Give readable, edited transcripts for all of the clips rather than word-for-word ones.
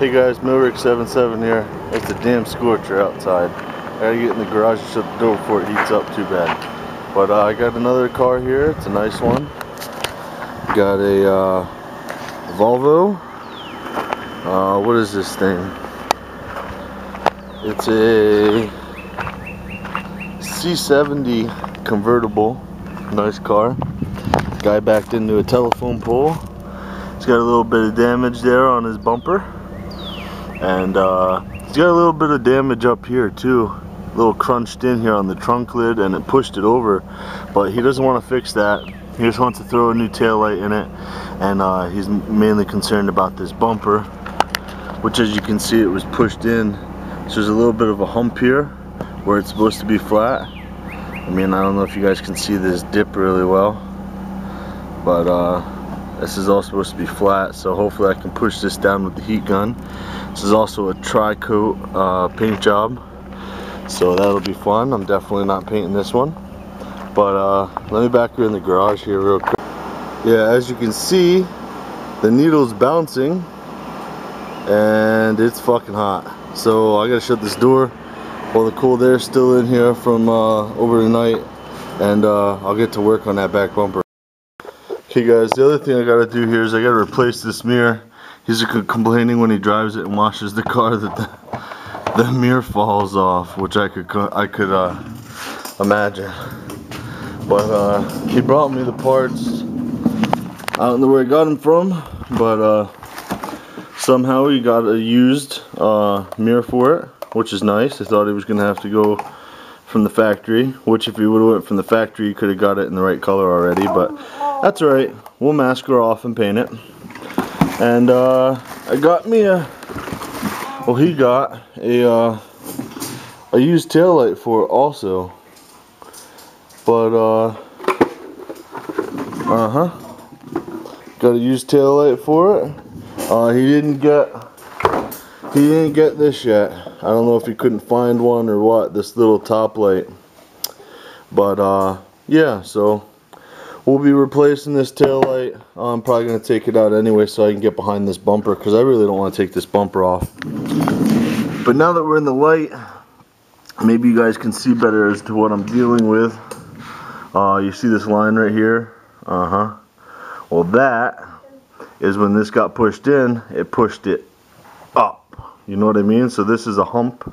Hey guys, c70 here. It's a damn scorcher outside. I gotta get in the garage and shut the door before it heats up too bad. But I got another car here. It's a nice one. Got a Volvo. What is this thing? It's a c70 convertible. Nice car. Guy backed into a telephone pole. He's got a little bit of damage there on his bumper. And he's got a little bit of damage up here too. A little crunched in here on the trunk lid and it pushed it over. But he doesn't want to fix that. He just wants to throw a new taillight in it. And he's mainly concerned about this bumper, which as you can see it was pushed in. So there's a little bit of a hump here where it's supposed to be flat. I mean, I don't know if you guys can see this dip really well. But this is all supposed to be flat, so hopefully I can push this down with the heat gun. This is also a tri-coat paint job, so that'll be fun. I'm definitely not painting this one. But let me back her in the garage here real quick. Yeah, as you can see, the needle's bouncing and it's fucking hot. So I gotta shut this door while the cold air's still in here from over the night, and I'll get to work on that back bumper. Okay guys, the other thing I gotta do here is I gotta replace this mirror. He's complaining when he drives it and washes the car that the mirror falls off, which I could imagine. But he brought me the parts. I don't know where he got them from, but somehow he got a used mirror for it, which is nice. I thought he was gonna have to go from the factory, which if he would have went from the factory he could have got it in the right color already, but that's alright. We'll mask her off and paint it. And I got me he got a used taillight for it also. But got a used taillight for it. He didn't get this yet. I don't know if he couldn't find one or what, this little top light. But yeah, so we'll be replacing this taillight. I'm probably going to take it out anyway so I can get behind this bumper, because I really don't want to take this bumper off. But now that we're in the light, maybe you guys can see better as to what I'm dealing with. You see this line right here? Well, that is when this got pushed in, it pushed it up. You know what I mean? So this is a hump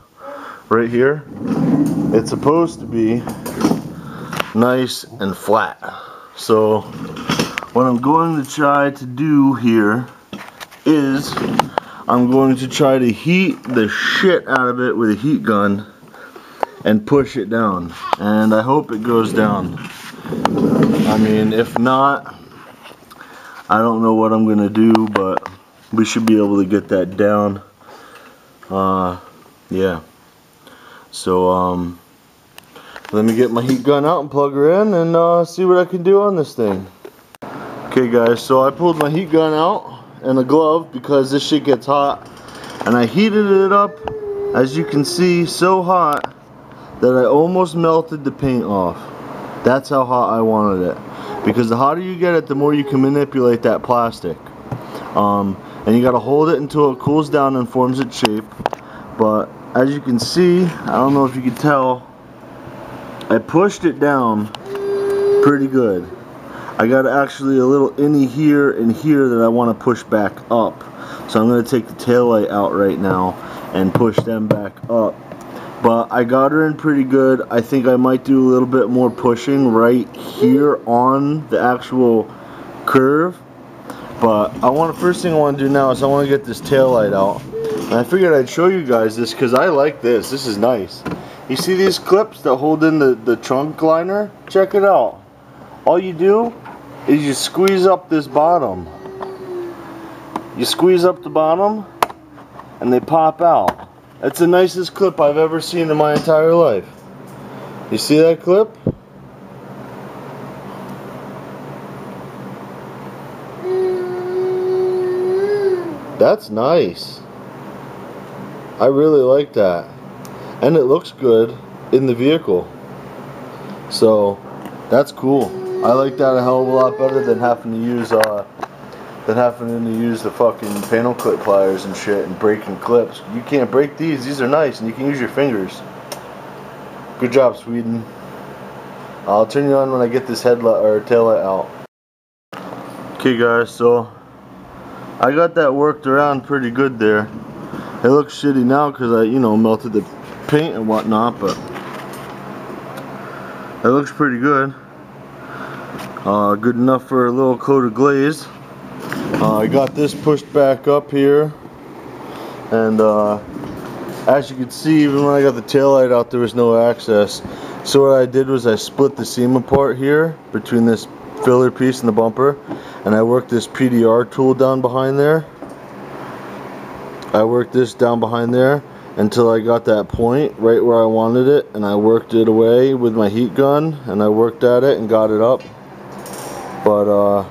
right here. It's supposed to be nice and flat. So what I'm going to try to do here is I'm going to try to heat the shit out of it with a heat gun and push it down. And I hope it goes down. I mean, if not, I don't know what I'm going to do, but we should be able to get that down. Yeah. So, let me get my heat gun out and plug her in and see what I can do on this thing. Okay guys, so I pulled my heat gun out and a glove because this shit gets hot. And I heated it up, as you can see, so hot that I almost melted the paint off. That's how hot I wanted it. Because the hotter you get it, the more you can manipulate that plastic. And you gotta hold it until it cools down and forms its shape. But as you can see, I don't know if you can tell, I pushed it down pretty good. I got actually a little innie here and here that I want to push back up. So I'm going to take the taillight out right now and push them back up. But I got her in pretty good. I think I might do a little bit more pushing right here on the actual curve. But first thing I want to do now is I want to get this taillight out. And I figured I'd show you guys this because I like this. This is nice. You see these clips that hold in the trunk liner? Check it out. All you do is you squeeze up this bottom. You squeeze up the bottom and they pop out. That's the nicest clip I've ever seen in my entire life. You see that clip? That's nice. I really like that. And it looks good in the vehicle. So that's cool. I like that a hell of a lot better than having to use the than having to use the fucking panel clip pliers and shit and breaking clips. You can't break these. These are nice and you can use your fingers. Good job, Sweden. I'll turn you on when I get this headlight or taillight out. Okay guys, so I got that worked around pretty good there. It looks shitty now because I, you know, melted the paint and whatnot, but it looks pretty good. Good enough for a little coat of glaze. I got this pushed back up here, and as you can see, even when I got the taillight out, there was no access. So what I did was I split the seam apart here between this filler piece and the bumper, and I worked this PDR tool down behind there. I worked this down behind there until I got that point right where I wanted it, and I worked it away with my heat gun, and I worked at it and got it up. But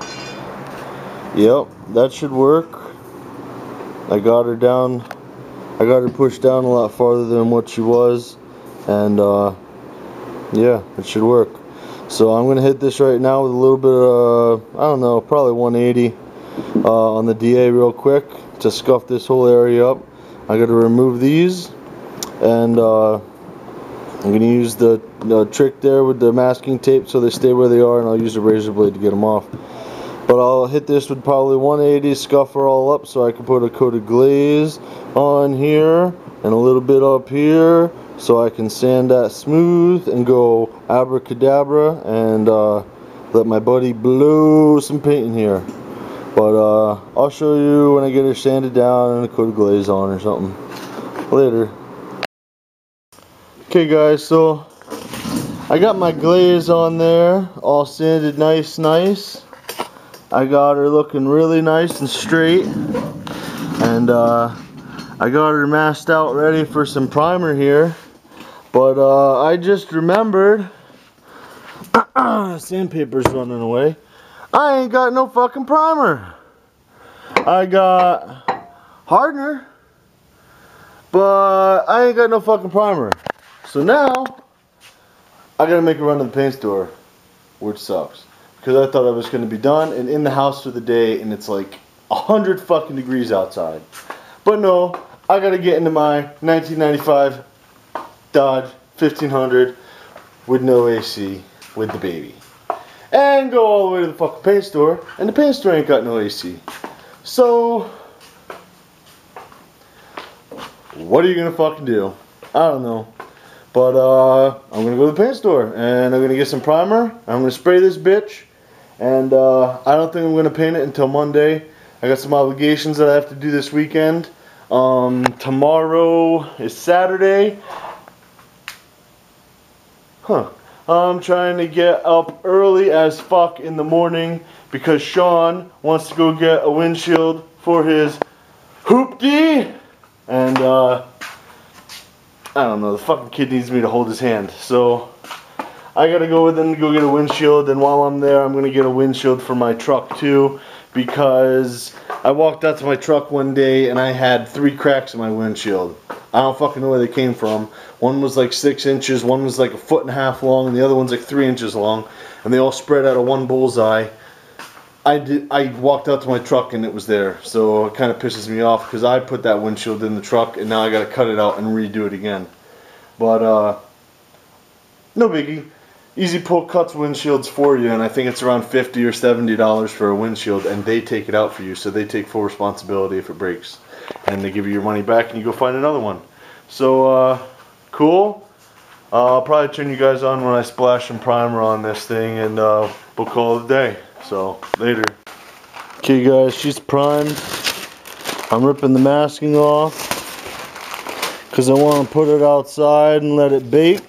yep, that should work. I got her down, I got her pushed down a lot farther than what she was, and yeah, it should work. So I'm gonna hit this right now with a little bit of I don't know, probably 180 on the DA real quick to scuff this whole area up. I gotta remove these, and I'm gonna use the trick there with the masking tape so they stay where they are, and I'll use a razor blade to get them off. But I'll hit this with probably 180, scuff her all up so I can put a coat of glaze on here and a little bit up here so I can sand that smooth and go abracadabra and let my buddy blow some paint in here. But I'll show you when I get her sanded down and a coat of glaze on or something later. Okay guys, so I got my glaze on there, all sanded nice. I got her looking really nice and straight, and I got her masked out ready for some primer here. But I just remembered, sandpaper's running away. I ain't got no fucking primer. I got hardener, but I ain't got no fucking primer. So now I gotta make a run to the paint store, which sucks, because I thought I was gonna be done and in the house for the day, and it's like 100 fucking degrees outside. But no, I gotta get into my 1995 Dodge 1500 with no AC with the baby, and go all the way to the fucking paint store, and the paint store ain't got no AC. So what are you gonna fucking do? I don't know. But I'm gonna go to the paint store and I'm gonna get some primer. I'm gonna spray this bitch, and I don't think I'm gonna paint it until Monday. I got some obligations that I have to do this weekend. Tomorrow is Saturday. I'm trying to get up early as fuck in the morning because Sean wants to go get a windshield for his hoopty, and I don't know, the fucking kid needs me to hold his hand, so I gotta go with him to go get a windshield. And while I'm there, I'm gonna get a windshield for my truck too, because I walked out to my truck one day and I had 3 cracks in my windshield. I don't fucking know where they came from. One was like 6 inches, one was like 1.5 feet long, and the other one's like 3 inches long, and they all spread out of one bullseye. I walked out to my truck and it was there, so it kind of pisses me off because I put that windshield in the truck and now I got to cut it out and redo it again. But no biggie. Easy Pull cuts windshields for you, and I think it's around $50 or $70 for a windshield, and they take it out for you, so they take full responsibility if it breaks, and they give you your money back and you go find another one. So cool. I'll probably turn you guys on when I splash some primer on this thing, and we'll call it a day. So, later. Okay guys, she's primed. I'm ripping the masking off because I want to put it outside and let it bake.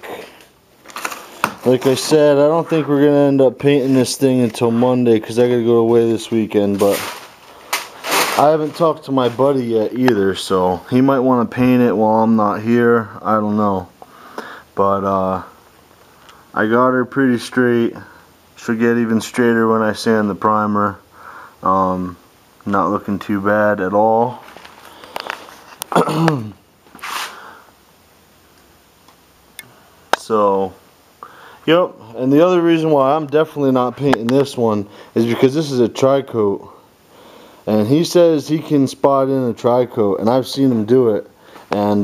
Like I said, I don't think we're going to end up painting this thing until Monday because I got to go away this weekend, but I haven't talked to my buddy yet either, so he might want to paint it while I'm not here. I don't know. But I got her pretty straight. She'll get even straighter when I sand the primer. Not looking too bad at all. So, yep. And the other reason why I'm definitely not painting this one is because this is a tri-coat. And he says he can spot in a tri-coat, and I've seen him do it. And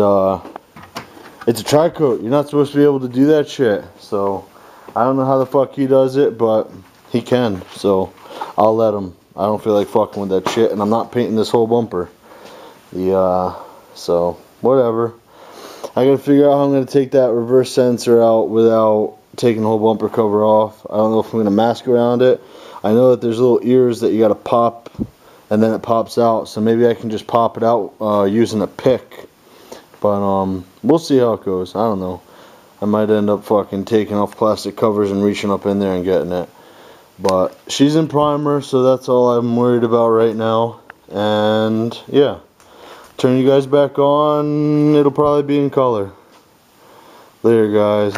it's a tri-coat. You're not supposed to be able to do that shit. So I don't know how the fuck he does it, but he can. So I'll let him. I don't feel like fucking with that shit, and I'm not painting this whole bumper. So whatever. I gotta figure out how I'm gonna take that reverse sensor out without taking the whole bumper cover off. I don't know if I'm gonna mask around it. I know that there's little ears that you gotta pop, and then it pops out. So maybe I can just pop it out using a pick. But we'll see how it goes. I don't know. I might end up fucking taking off plastic covers and reaching up in there and getting it. But she's in primer, so that's all I'm worried about right now. And yeah, turn you guys back on. It'll probably be in color. Later, guys.